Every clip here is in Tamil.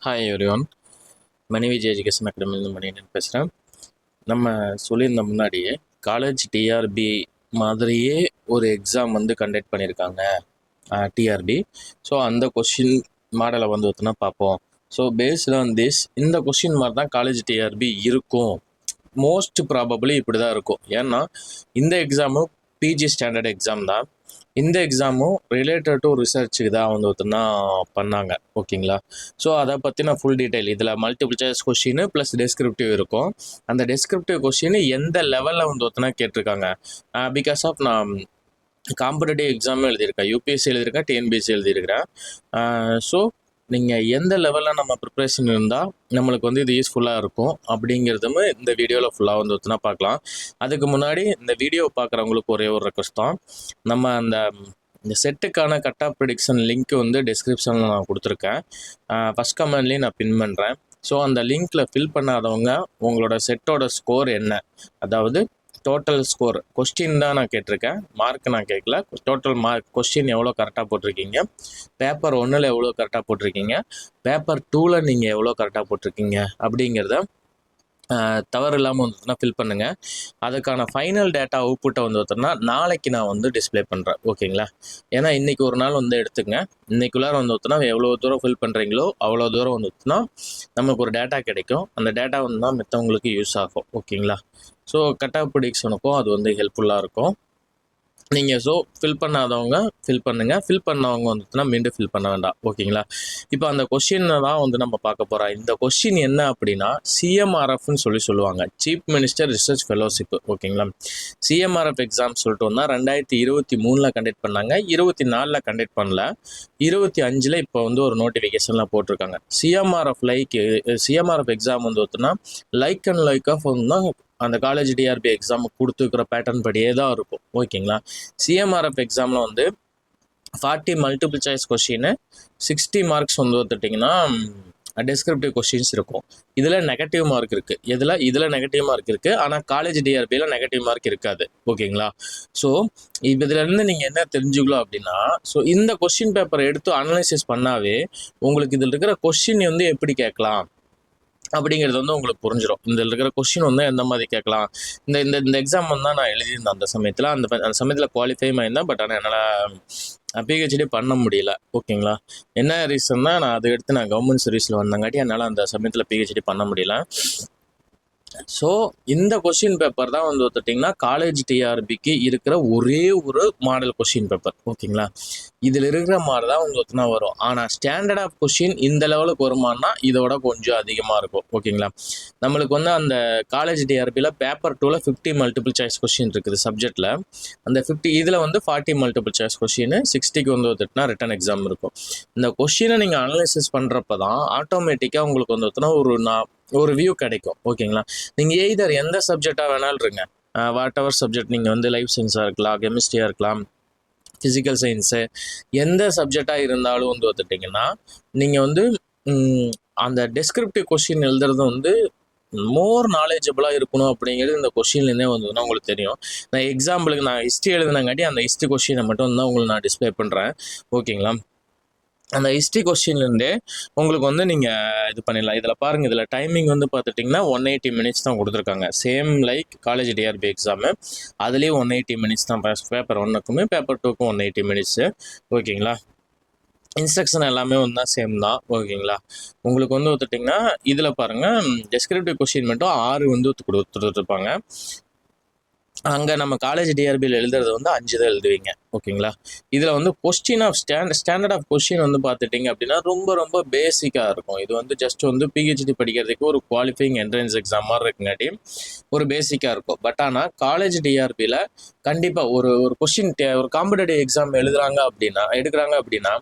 Hi everyone. Mani Vijay education அகாடமிலேருந்து மணியன் பேசுகிறேன். நம்ம சொல்லியிருந்த முன்னாடியே காலேஜ் டிஆர்பி மாதிரியே ஒரு எக்ஸாம் வந்து கண்டக்ட் பண்ணியிருக்காங்க டிஆர்பி. ஸோ அந்த கொஷின் மாடலை வந்து ஒருத்தனா பார்ப்போம். ஸோ பேஸ்ட் ஆன் திஸ் இந்த கொஷின் மாதிரி தான் காலேஜ் டிஆர்பி இருக்கும். மோஸ்ட் ப்ராபபிளி இப்படி தான் இருக்கும். ஏன்னா இந்த எக்ஸாமும் பிஜி ஸ்டாண்டர்ட் எக்ஸாம் தான். இந்த எக்ஸாமும் ரிலேட்டட் டு ரிசர்ச்சுக்கு தான் வந்து ஒருத்தனா பண்ணாங்க. ஓகேங்களா? ஸோ அதை பற்றின ஃபுல் டீட்டெயில் இதில் multiple choice question plus descriptive இருக்கும். அந்த டெஸ்கிரிப்டிவ் கொஷின் எந்த லெவலில் வந்து ஒருத்தனா கேட்டிருக்காங்க. பிகாஸ் ஆஃப் நான் காம்படேட்டிவ் எக்ஸாமும் எழுதியிருக்கேன், யூபிஎஸ்சி எழுதியிருக்கேன், டிஎன்பிஎஸ்சி எழுதியிருக்கிறேன். ஸோ நீங்கள் எந்த லெவலில் நம்ம ப்ரிப்ரேஷன் இருந்தால் நம்மளுக்கு வந்து இது யூஸ்ஃபுல்லாக இருக்கும் அப்படிங்கிறதுமே இந்த வீடியோவில் ஃபுல்லாக வந்து ஒருத்தனா பார்க்கலாம். அதுக்கு முன்னாடி இந்த வீடியோ பார்க்குறவங்களுக்கு ஒரே ஒரு ரெக்வஸ்ட் தான். நம்ம இந்த செட்டுக்கான கட் ஆஃப் ப்ரிடிக்ஷன் லிங்க் வந்து டிஸ்கிரிப்ஷனில் நான் கொடுத்துருக்கேன். ஃபஸ்ட் கமெண்ட்லேயும் நான் பின் பண்ணுறேன். ஸோ அந்த லிங்க்கில் ஃபில் பண்ணாதவங்க உங்களோட செட்டோட ஸ்கோர் என்ன, அதாவது டோட்டல் ஸ்கோர், கொஸ்டின் தான் நான் கேட்டிருக்கேன், மார்க் நான் கேட்கல. டோட்டல் மார்க் கொஸ்டின் எவ்வளோ கரெக்டாக போட்டிருக்கீங்க, பேப்பர் 1ல் எவ்வளோ கரெக்டாக போட்டிருக்கீங்க, பேப்பர் 2ல் நீங்கள் எவ்வளோ கரெக்டாக போட்டிருக்கீங்க அப்படிங்கிறத தவறு இல்லாமல் வந்துட்டுனா ஃபில் பண்ணுங்கள். அதுக்கான ஃபைனல் டேட்டா அவுட்புட்டை வந்து பார்த்தோம்னா நாளைக்கு நான் வந்து டிஸ்பிளே பண்ணுறேன். ஓகேங்களா? ஏன்னா இன்றைக்கி ஒரு நாள் வந்து எடுத்துங்க. இன்றைக்குள்ளார வந்து பார்த்தோன்னா எவ்வளோ தூரம் ஃபில் பண்ணுறீங்களோ அவ்வளோ தூரம் வந்து பார்த்தோன்னா நமக்கு ஒரு டேட்டா கிடைக்கும். அந்த டேட்டா வந்து தான் மற்றவங்களுக்கு யூஸ் ஆகும். ஓகேங்களா? ஸோ கட் ஆஃப் ப்ரிடிக்ஷனுக்கும் அது வந்து ஹெல்ப்ஃபுல்லாக இருக்கும். நீங்கள் ஸோ ஃபில் பண்ணாதவங்க ஃபில் பண்ணுங்கள், ஃபில் பண்ணவங்க வந்துட்டுனா மீண்டும் ஃபில் பண்ண வேண்டாம். ஓகேங்களா? இப்போ அந்த கொஷினை தான் வந்து நம்ம பார்க்க போகிறோம். இந்த கொஷின் என்ன அப்படின்னா சிஎம்ஆர்எஃப்னு சொல்லுவாங்க, சீஃப் மினிஸ்டர் ரிசர்ச் ஃபெலோஷிப். ஓகேங்களா? சிஎம்ஆர்எஃப் எக்ஸாம் சொல்லிட்டு வந்தால் 2023 கண்டக்ட் பண்ணாங்க, 24 கண்டக்ட் பண்ணல, 25 இப்போ வந்து ஒரு நோட்டிஃபிகேஷன்லாம் போட்டிருக்காங்க. சிஎம்ஆர்எஃப் எக்ஸாம் வந்து பார்த்தோன்னா லைக் அண்ட் லைக் ஆஃப் வந்து அந்த காலேஜ் டிஆர்பி எக்ஸாம் கொடுத்துருக்கிற பேட்டர்ன் படியே தான் இருக்கும். ஓகேங்களா? சிஎம்ஆர்எஃப் எக்ஸாமில் வந்து 40 மல்டிபிள் சாய்ஸ் கொஷின், 60 மார்க்ஸ் வந்து வந்துட்டிங்கன்னா டெஸ்கிரிப்டிவ் கொஷின்ஸ் இருக்கும். இதில் நெகட்டிவ் மார்க் இருக்குது. இதில் நெகட்டிவ் மார்க் இருக்குது, ஆனால் காலேஜ் டிஆர்பியில் நெகட்டிவ் மார்க் இருக்காது. ஓகேங்களா? ஸோ இதுலேருந்து நீங்கள் என்ன தெரிஞ்சுக்கலாம் அப்படின்னா, ஸோ இந்த கொஷின் பேப்பரை எடுத்து அனலைசிஸ் பண்ணாவே உங்களுக்கு இதில் இருக்கிற கொஷின் வந்து எப்படி கேட்கலாம் அப்படிங்கிறது வந்து உங்களுக்கு புரிஞ்சிடும். இதில் இருக்கிற கொஷின் வந்து எந்த மாதிரி கேட்கலாம். இந்த இந்த இந்த எக்ஸாம் வந்து தான் நான் எழுதியிருந்தேன் அந்த சமயத்தில். அந்த சமயத்தில் குவாலிஃபையும் ஆயிருந்தேன். பட் ஆனால் என்னால் பிஹெச்டி பண்ண முடியல. ஓகேங்களா? என்ன ரீசன்னா நான் அதை எடுத்து நான் கவர்மெண்ட் சர்வீஸில் வந்தங்காட்டி என்னால் அந்த சமயத்தில் பிஹெச்டி பண்ண முடியல. ஸோ இந்த கொஷின் பேப்பர் தான் வந்து பார்த்துட்டிங்கன்னா காலேஜ் டிஆர்பிக்கு இருக்கிற ஒரே ஒரு மாடல் கொஷின் பேப்பர். ஓகேங்களா? இதில் இருக்கிற மாதிரி தான் உங்களுக்கு தான் வரும். ஆனால் ஸ்டாண்டர்ட் ஆஃப் கொஷின் இந்த லெவலுக்கு வருமானா இதோட கொஞ்சம் அதிகமாக இருக்கும். ஓகேங்களா? நம்மளுக்கு வந்து அந்த காலேஜ் டிஆர்பியில் பேப்பர் 2ல் 50 மல்டிபிள் சாய்ஸ் கொஷின் இருக்குது சப்ஜெக்டில். அந்த 50 இதில் வந்து 40 மல்டிபிள் சாய்ஸ் கொஷின், 60க்கு வந்து வந்துட்டுனா ரிட்டன் எக்ஸாம் இருக்கும். இந்த கொஷினை நீங்கள் அனலைசிஸ் பண்ணுறப்ப தான் ஆட்டோமேட்டிக்காக உங்களுக்கு வந்து வந்துட்டுனா ஒரு வியூ கிடைக்கும். ஓகேங்களா? நீங்கள் எய்தர் எந்த சப்ஜெக்டாக வேணாலும் இருங்க, வாட் எவர் சப்ஜெக்ட், நீங்கள் வந்து லைஃப் சயின்ஸாக இருக்கலாம், கெமிஸ்ட்ரியாக இருக்கலாம், ஃபிசிக்கல் சயின்ஸு, எந்த சப்ஜெக்டாக இருந்தாலும் வந்து பார்த்துட்டிங்கன்னா நீங்கள் வந்து அந்த டெஸ்கிரிப்டிவ் கொஷின் எழுதுறது வந்து மோர் நாலேஜபிளாக இருக்கணும் அப்படிங்கிறது இந்த கொஷின்லேருந்தே வந்ததுன்னா உங்களுக்கு தெரியும். நான் எக்ஸாம்பிளுக்கு நான் ஹிஸ்ட்ரி எழுதுனாங்காட்டி அந்த ஹிஸ்ட்ரி கொஷினை மட்டும் தான் உங்களுக்கு நான் டிஸ்பிளே பண்ணுறேன். ஓகேங்களா? அந்த ஹிஸ்ட்ரி கொஸ்டின்லேருந்தே உங்களுக்கு வந்து நீங்கள் இது பண்ணிடலாம். இதில் பாருங்கள், இதில் டைமிங் வந்து பார்த்துட்டிங்கன்னா 180 மினிட்ஸ் தான் கொடுத்துருக்காங்க. Same like college TRB exam, அதுலேயும் 180 மினிட்ஸ் தான். பேப்பர் 1க்குமே பேப்பர் 2க்கும் 180 மினிட்ஸு. ஓகேங்களா? இன்ஸ்ட்ரக்ஷன் எல்லாமே வந்து தான் சேம் தான். ஓகேங்களா? உங்களுக்கு வந்து பார்த்துட்டிங்கன்னா இதில் பாருங்கள், டெஸ்கிரிப்டிவ் கொஸ்டின் மட்டும் 6 வந்து கொடுத்துருப்பாங்க. அங்கே நம்ம காலேஜ் டிஆர்பியில் எழுதுறது வந்து 5 தான் எழுதுவீங்க. ஓகேங்களா? இதில் வந்து question of standard of question வந்து பார்த்துட்டிங்க அப்படின்னா ரொம்ப ரொம்ப பேசிக்காக இருக்கும். இது வந்து ஜஸ்ட் வந்து பிஹெச்டி படிக்கிறதுக்கு ஒரு குவாலிஃபைங் என்ட்ரன்ஸ் எக்ஸாம் மாதிரி இருக்குங்காட்டி ஒரு பேசிக்காக இருக்கும். பட் ஆனால் காலேஜ் டிஆர்பியில் கண்டிப்பாக ஒரு கொஸ்டின் ஒரு காம்படேட்டிவ் எக்ஸாம் எடுக்கிறாங்க அப்படின்னா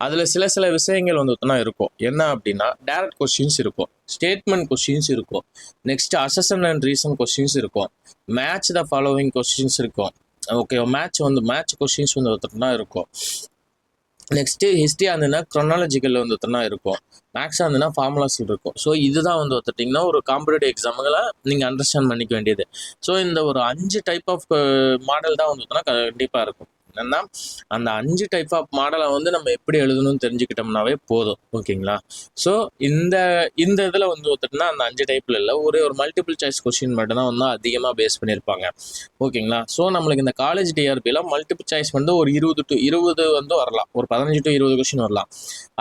அதில் சில விஷயங்கள் வந்து இருக்கும். என்ன அப்படின்னா டைரக்ட் கொஸ்டின்ஸ் இருக்கும், ஸ்டேட்மெண்ட் கொஸ்டின்ஸ் இருக்கும், நெக்ஸ்ட் அசஷன் அண்ட் ரீசன் கொஸ்டின்ஸ் இருக்கும், மேட்ச் த ஃபாலோவிங் கொஸ்டின்ஸ் இருக்கும். ஓகே, மேட்ச் கொஸ்டின்ஸ் வந்து ஒருத்தர்னா இருக்கும். நெக்ஸ்ட்டு ஹிஸ்ட்ரியாக இருந்ததுன்னா க்ரொனாலஜிக்கல் வந்து ஒருத்தர்னா இருக்கும். மேக்ஸாக இருந்ததுன்னா ஃபார்முலாஸ் இருக்கும். ஸோ இதுதான் வந்து ஒருத்திங்கன்னா ஒரு காம்படேட்டிவ் எக்ஸாமுகளை நீங்கள் அண்டர்ஸ்டாண்ட் பண்ணிக்க வேண்டியது. ஸோ இந்த ஒரு 5 டைப் ஆஃப் மாடல் தான் வந்து கண்டிப்பாக இருக்கும். என்னன்னா அந்த 5 டைப் ஆஃப் மாடலை வந்து நம்ம எப்படி எழுதணும்னு தெரிஞ்சுக்கிட்டோம்னாவே போதும். ஓகேங்களா? ஸோ இந்த இந்த இதில் வந்து ஒத்துட்டுனா அந்த 5 டைப்பில் இல்லை, ஒரு மல்டிபிள் சாய்ஸ் கொஸ்டின் மட்டும்தான் வந்து அதிகமாக பேஸ் பண்ணியிருப்பாங்க. ஓகேங்களா? ஸோ நம்மளுக்கு இந்த காலேஜ் டிஆர்பியில் மல்டிபிள் சாய்ஸ் வந்து ஒரு 20 to 20 வந்து வரலாம், ஒரு 15 to 20 கொஸ்டின் வரலாம்.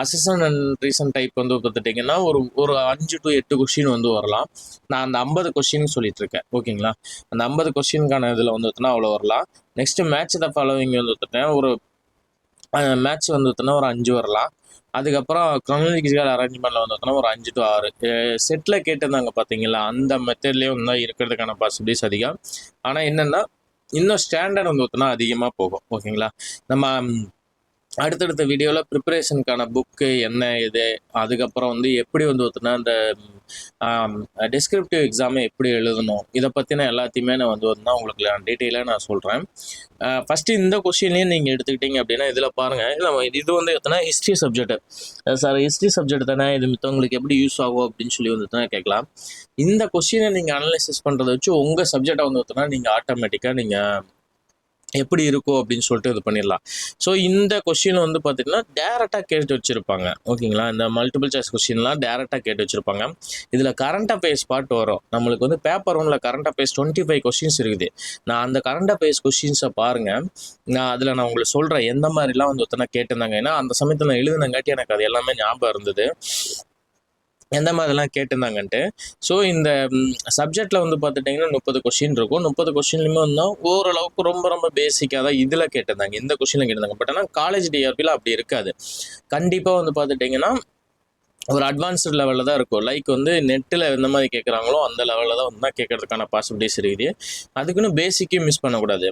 அசிஸ்டன்ட் அண்ட் ரீசன் டைப் வந்து பார்த்துட்டிங்கன்னா ஒரு 5 to 8 கொஸ்டின் வந்து வரலாம். நான் அந்த 50 கொஸ்டின் சொல்லிட்டு இருக்கேன். ஓகேங்களா? அந்த 50 கொஸ்டினுக்கான இதில் வந்து அவ்வளோ வரலாம். நெக்ஸ்ட் மேட்ச் த ஃபாலோவிங் வந்து ஒரு மேட்ச் வந்து ஒரு 5 வரலாம். அதுக்கப்புறம் க்ரோனாலஜிக்கல் அரேஞ்ச்மெண்ட்டில் வந்து ஒரு 5 to 6 செட்டில் கேட்டிருந்தாங்க பார்த்தீங்களா, அந்த மெத்தட்லேயே வந்து இருக்கிறதுக்கான பாசிபிலிட்டிஸ் அதிகம். ஆனால் என்னென்னா இன்னும் ஸ்டாண்டர்ட் வந்து அதிகமாக போகும். ஓகேங்களா? நம்ம அடுத்தடுத்த வீடியோவில் ப்ரிப்பரேஷனுக்கான புக்கு என்ன இது, அதுக்கப்புறம் வந்து எப்படி வந்து அந்த டிஸ்கிரிப்டிவ் எக்ஸாமை எப்படி எழுதணும், இதை பற்றின எல்லாத்தையுமே நான் வந்து உங்களுக்கு டீட்டெயிலாக நான் சொல்கிறேன். ஃபஸ்ட்டு இந்த கொஸ்டின்லேயே நீங்கள் எடுத்துக்கிட்டீங்க அப்படின்னா இதில் பாருங்கள், இது வந்து history subject. Sir history subject தானே, இது மித்தவங்களுக்கு எப்படி யூஸ் ஆகும் அப்படின்னு சொல்லி வந்து கேட்கலாம். இந்த கொஸ்டினை நீங்கள் அனலைசிஸ் பண்ணுறதை வச்சு உங்கள் சப்ஜெக்டை வந்து நீங்கள் ஆட்டோமேட்டிக்காக நீங்கள் எப்படி இருக்கும் அப்படின்னு சொல்லிட்டு இது பண்ணிடலாம். ஸோ இந்த கொஸ்டின் வந்து பார்த்தீங்கன்னா டேரெக்டாக கேட்டு வச்சுருப்பாங்க. ஓகேங்களா? இந்த மல்டிபிள் சாய்ஸ் கொஸ்டின்லாம் டேரெக்டாக கேட்டு வச்சுருப்பாங்க. இதில் கரண்ட் அஃபேர்ஸ் பார்ட் வரும். நம்மளுக்கு வந்து பேப்பர் 1ல் கரண்ட் அஃபேர்ஸ் 25 கொஸ்டின்ஸ் இருக்குது. நான் அந்த கரண்ட் அஃபேர்ஸ் கொஸ்டின்ஸை பாருங்கள், நான் உங்களுக்கு சொல்கிறேன் எந்த மாதிரிலாம் வந்து கேட்டிருந்தாங்க. ஏன்னா அந்த சமயத்தில் நான் எழுதுனங்காட்டி எனக்கு அது எல்லாமே ஞாபகம் இருந்தது, எந்த மாதிரிலாம் கேட்டிருந்தாங்கன்ட்டு. ஸோ இந்த சப்ஜெக்டில் வந்து பார்த்துட்டிங்கன்னா 30 கொஸ்டின் இருக்கும். 30 கொஸ்டின்லையுமே வந்து ஓரளவுக்கு ரொம்ப பேசிக்காக தான் இதில் கேட்டிருந்தாங்க, இந்த கொஸ்டினில் கேட்டிருந்தாங்க. பட் ஆனால் காலேஜ் டிஆர்பியில் அப்படி இருக்காது. கண்டிப்பாக வந்து பார்த்துட்டிங்கன்னா ஒரு அட்வான்ஸ்டு லெவலில் தான் இருக்கும். லைக் வந்து நெட்டில் எந்த மாதிரி கேட்குறாங்களோ அந்த லெவலில் தான் வந்து கேட்கறதுக்கான பாசிபிலிட்டிஸ் இருக்குது. அதுக்குன்னு பேசிக்கும் மிஸ் பண்ணக்கூடாது.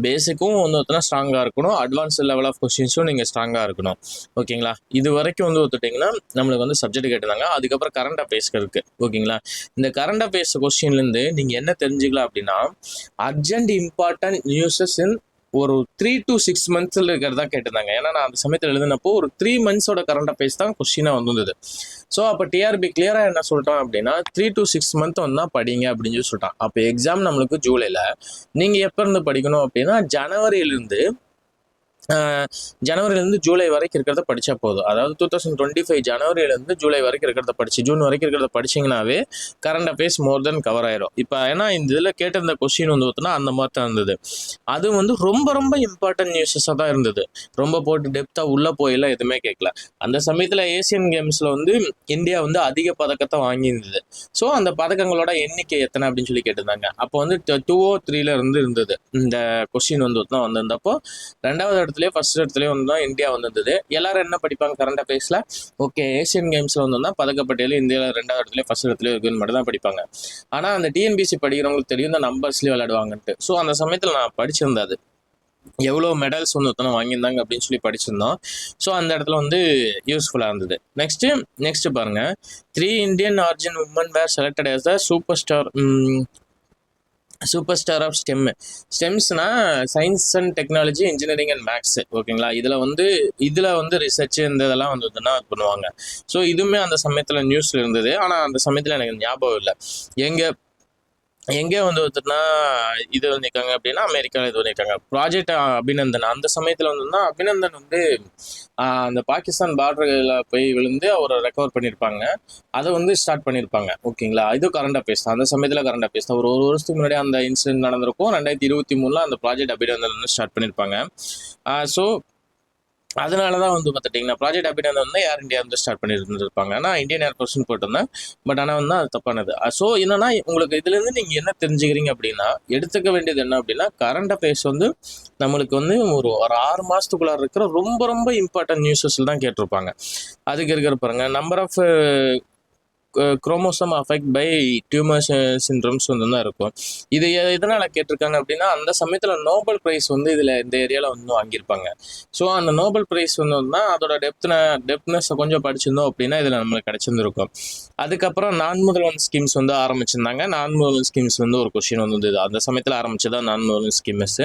பேசிக்கும் வந்து ஸ்ட்ராங்காக இருக்கணும், அட்வான்ஸ்டு லெவல் ஆஃப் கொஸ்டின்ஸும் நீங்கள் ஸ்ட்ராங்காக இருக்கணும். ஓகேங்களா? இது வரைக்கும் வந்து ஒத்துட்டிங்கன்னா நம்மளுக்கு வந்து சப்ஜெக்ட் கேட்டிருந்தாங்க. அதுக்கப்புறம் கரண்ட் அஃபேர்ஸ்க்கு இருக்குது. ஓகேங்களா? இந்த கரண்ட் அஃபேர்ஸ் கொஸ்டின்லேருந்து நீங்கள் என்ன தெரிஞ்சுக்கலாம் அப்படின்னா, அர்ஜென்ட் இம்பார்ட்டன்ட் நியூஸஸ் இன் ஒரு 3 to 6 monthஸில் இருக்கிறதா கேட்டிருந்தாங்க. ஏன்னா நான் அந்த சமயத்தில் எழுதினப்போ ஒரு 3 monthஸோட கரண்ட் அஃபேர்ஸ் தான் கொஸ்டினாக வந்தது. ஸோ அப்போ டிஆர்பி கிளியராக என்ன சொல்லிட்டோம் அப்படின்னா 3 to 6 month வந்து படிங்க அப்படின்னு சொல்லி சொல்லிட்டான். அப்போ எக்ஸாம் நம்மளுக்கு ஜூலையில், நீங்கள் எப்போ இருந்து படிக்கணும் அப்படின்னா ஜனவரியிலேருந்து ஜூலை வரைக்கும் இருக்கிறத படித்தா போதும். அதாவது 2025 ஜனவரியிலேருந்து ஜூலை வரைக்கும் இருக்கிறத ஜூன் வரைக்கும் இருக்கிறத படிச்சிங்கனாவே கரண்ட் அஃபேர்ஸ் மோர் தென் கவர் ஆயிரும். இப்போ ஏன்னா இந்த இதில் கேட்டிருந்த கொஸ்டின் வந்து அந்த மாதிரி தான் இருந்தது. அது வந்து ரொம்ப இம்பார்ட்டன்ட் நியூஸஸாக தான் இருந்தது. ரொம்ப போட்டு டெப்த்தாக உள்ளே போயெல்லாம் எதுவுமே கேட்கல. அந்த சமயத்தில் ஏசியன் கேம்ஸில் வந்து இந்தியா வந்து அதிக பதக்கத்தை வாங்கியிருந்தது. ஸோ அந்த பதக்கங்களோட எண்ணிக்கை எத்தனை அப்படின்னு சொல்லி கேட்டிருந்தாங்க. அப்போ வந்து 203 இருந்தது இந்த கொஸ்டின் வந்து வந்திருந்தப்போ, ரெண்டாவது ஃபர்ஸ்ட் இடத்துலயே வந்து தான் இந்தியா வந்திருந்தது. எல்லாரும் என்ன படிப்பாங்க கரண்ட் அஃபேர்ஸ்ல, ஓகே ஏசியன் கேம்ஸ்ல வந்து பதக்கப்பட்டியல் இந்தியாவில் 2வது இடத்துல ஃபர்ஸ்ட் இடத்துல இருக்குன்னு மட்டும் தான் படிப்பாங்க. ஆனா அந்த டிஎன்பிசி படிக்கிறவங்களுக்கு தெரியும் இந்த நம்பர்ஸ்லயே விளையாடுவாங்கன்ட்டு. ஸோ அந்த சமயத்தில் நான் படிச்சிருந்தது எவ்வளோ மெடல்ஸ் வந்து வாங்கியிருந்தாங்க அப்படின்னு சொல்லி படிச்சிருந்தோம். ஸோ அந்த இடத்துல வந்து யூஸ்ஃபுல்லாக இருந்தது. நெக்ஸ்ட் பாருங்க, 3 Indian origin women were selected as the super star of ஸ்டெம்ஸ்னா science and technology, engineering and maths. ஓகேங்களா? இதில் வந்து ரிசர்ச் இந்த இதெல்லாம் வந்து பண்ணுவாங்க. ஸோ இதுவுமே அந்த சமயத்தில் நியூஸில் இருந்தது. ஆனால் அந்த சமயத்தில் எனக்கு ஞாபகம் இல்லை எங்கே வந்து இது பண்ணியிருக்காங்க அப்படின்னா அமெரிக்காவில் இது பண்ணியிருக்காங்க. ப்ராஜெக்ட் அபிநந்தன் அந்த சமயத்தில் அபிநந்தன் வந்து அந்த பாகிஸ்தான் பார்டரில் போய் விழுந்து அவரை ரெக்கவர் பண்ணியிருப்பாங்க. அதை வந்து ஸ்டார்ட் பண்ணியிருப்பாங்க. ஓகேங்களா? இது கரண்ட் அஃபேர்ஸ் தான். அந்த சமயத்தில் கரண்ட் அஃபேர்ஸ் தான். ஒரு வருஷத்துக்கு முன்னாடி அந்த இன்சிடென்ட் நடந்திருக்கும். 2023 அந்த ப்ராஜெக்ட் அபிநந்தன் வந்து ஸ்டார்ட் பண்ணியிருப்பாங்க. ஸோ அதனால தான் வந்து பார்த்துட்டிங்கன்னா ப்ராஜெக்ட் அபிநந்தன் வந்து ஏர் இந்தியா வந்து ஸ்டார்ட் பண்ணியிருந்துருப்பாங்க. ஆனால் இந்தியன் ஏர்ஃபோர்ஸ்னு போட்டிருந்தேன். பட் ஆனால் வந்து அது தப்பானது. ஸோ என்னன்னா உங்களுக்கு இதுலேருந்து நீங்கள் என்ன தெரிஞ்சுக்கிறீங்க அப்படின்னா, எடுத்துக்க வேண்டியது என்ன அப்படின்னா, கரண்ட் அஃபேர்ஸ் வந்து நம்மளுக்கு வந்து ஒரு 6 மாதத்துக்குள்ளார இருக்கிற ரொம்ப இம்பார்ட்டன்ட் நியூஸஸில் தான் கேட்டிருப்பாங்க. அதுக்கு இருக்கிற பாருங்க, number of chromosome affect by tumour syndromes வந்து தான் இருக்கும். இது எதனால் கேட்டிருக்காங்க அப்படின்னா, அந்த சமயத்தில் நோபல் ப்ரைஸ் வந்து இந்த ஏரியாவில் வந்து வாங்கியிருப்பாங்க. ஸோ அந்த நோபல் ப்ரைஸ் வந்து அதோட டெப்த்னஸை கொஞ்சம் படிச்சிருந்தோம் அப்படின்னா இதில் நம்மளுக்கு கிடைச்சிருந்துருக்கும். அதுக்கப்புறம் நான் முதல்வன் ஸ்கீம்ஸ் வந்து ஆரம்பிச்சிருந்தாங்க. நான் முதல்வன் ஸ்கீம்ஸ் வந்து ஒரு கொஸ்டின் வந்து அந்த சமயத்தில் ஆரம்பிச்சதான் நான் முதல்வன் ஸ்கீம்ஸ்.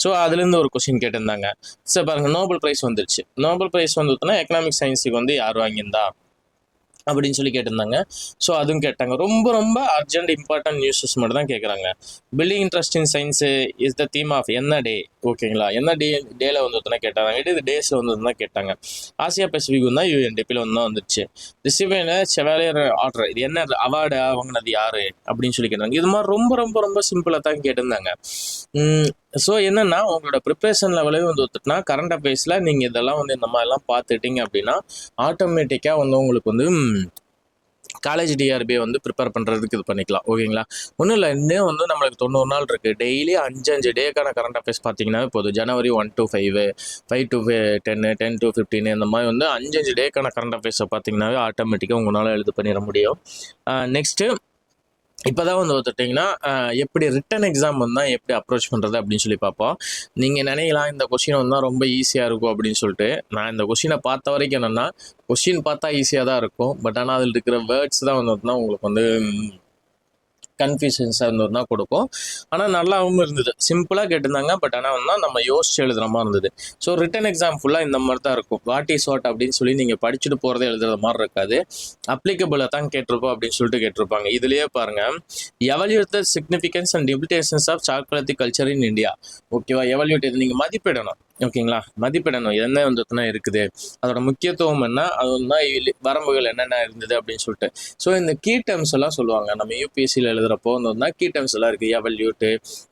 ஸோ அதுலேருந்து ஒரு கொஸ்டின் கேட்டிருந்தாங்க. சரி பாருங்கள், நோபல் ப்ரைஸ் வந்துருச்சு. நோபல் ப்ரைஸ் வந்து எக்கனாமிக் சயின்ஸுக்கு வந்து யார் வாங்கியிருந்தா அப்படின்னு சொல்லி கேட்டிருந்தாங்க. ஸோ அதுவும் கேட்டாங்க. ரொம்ப ரொம்ப அர்ஜென்ட் இம்பார்ட்டன்ட் நியூஸஸ் மட்டும் தான் கேட்குறாங்க. Building interest in science is the theme of என்ன டே, ஓகேங்களா, என்ன டேல வந்து கேட்டாங்க, இது டேஸில் வந்து கேட்டாங்க. ஆசியா பசிபிக் வந்து யூஎன்டிபியில் வந்து வந்துச்சு. ரிசிவேன செவாலியர் ஆர்டர், இது என்ன அவார்டு வாங்கினது யாரு அப்படின்னு சொல்லி கேட்டாங்க. இது மாதிரி ரொம்ப ரொம்ப ரொம்ப சிம்பிளாக தான் கேட்டிருந்தாங்க. ஸோ என்னன்னா உங்களோட ப்ரிப்ரேஷன் லெவலே வந்து ஒத்துட்டுனா கரண்ட் அஃபேர்ஸில் நீங்கள் இதெல்லாம் வந்து இந்த மாதிரிலாம் பார்த்துட்டீங்க அப்படின்னா ஆட்டோமேட்டிக்காக வந்து உங்களுக்கு வந்து காலேஜ் டிஆர்பி வந்து ப்ரிப்பேர் பண்ணுறதுக்கு இது பண்ணிக்கலாம், ஓகேங்களா. ஒன்றும் இல்லை, இன்னும் வந்து நம்மளுக்கு 90 நாள் இருக்குது. டெய்லி 5 டேக்கான கரண்ட் அஃபேர்ஸ் பார்த்தீங்கன்னா போதும். ஜனவரி 1 to 5, 5 to 10, 10 to 15 இந்த மாதிரி வந்து 5 டேக்கான கரண்ட் அஃபேர்ஸை பார்த்தீங்கன்னாவே ஆட்டோமேட்டிக்காக உங்களால் எழுது பண்ணிட முடியும். நெக்ஸ்ட்டு இப்போ தான் வந்து பார்த்துட்டிங்கன்னா எப்படி ரிட்டன் எக்ஸாம் வந்தால் எப்படி அப்ரோச் பண்ணுறது அப்படின்னு சொல்லி பார்ப்போம். நீங்கள் நினைக்கலாம் இந்த கொஷின் வந்தால் ரொம்ப ஈஸியாக இருக்கும் அப்படின்னு சொல்லிட்டு. நான் இந்த கொஷினை பார்த்த வரைக்கும் என்னென்னா, கொஷின் பார்த்தா ஈஸியாக தான் இருக்கும், பட் ஆனால் அதில் இருக்கிற வேர்ட்ஸ் தான் வந்து உங்களுக்கு வந்து கன்ஃபியூஷன்ஸாக இருந்ததுனா கொடுக்கும். ஆனால் நல்லாவும் இருந்தது, சிம்பிளாக கேட்டிருந்தாங்க, பட் ஆனால் வந்து நம்ம யோசிச்சு எழுதுகிற மாதிரி இருந்தது. ஸோ ரிட்டன் எக்ஸாம் ஃபுல்லாக இந்த மாதிரி தான் இருக்கும். வாட் இஸ் வாட் அப்படின்னு சொல்லி நீங்கள் படிச்சுட்டு போகிறதே எழுதுகிற மாதிரி இருக்காது. அப்ளிகபிளாக தான் கேட்டிருப்போம் அப்படின்னு சொல்லிட்டு கேட்டிருப்பாங்க. இதுலேயே பாருங்கள், evaluate the significance and limitations of chocolate culture in India, ஓகேவா. எவல்யூட் இது நீங்கள் மதிப்பிடணும், ஓகேங்களா, மதிப்பிடணும் என்ன வந்து இருக்குது, அதோட முக்கியத்துவம் என்ன, அது வந்து வரம்புகள் என்னென்ன இருந்தது அப்படின்னு சொல்லிட்டு. ஸோ இந்த கீ டேர்ம்ஸ் எல்லாம் சொல்லுவாங்க. நம்ம யூபிஎஸ்சியில் எழுதுகிறப்போ வந்து கீ டேர்ம்ஸ் எல்லாம் இருக்குது. எவல்யூட்டு,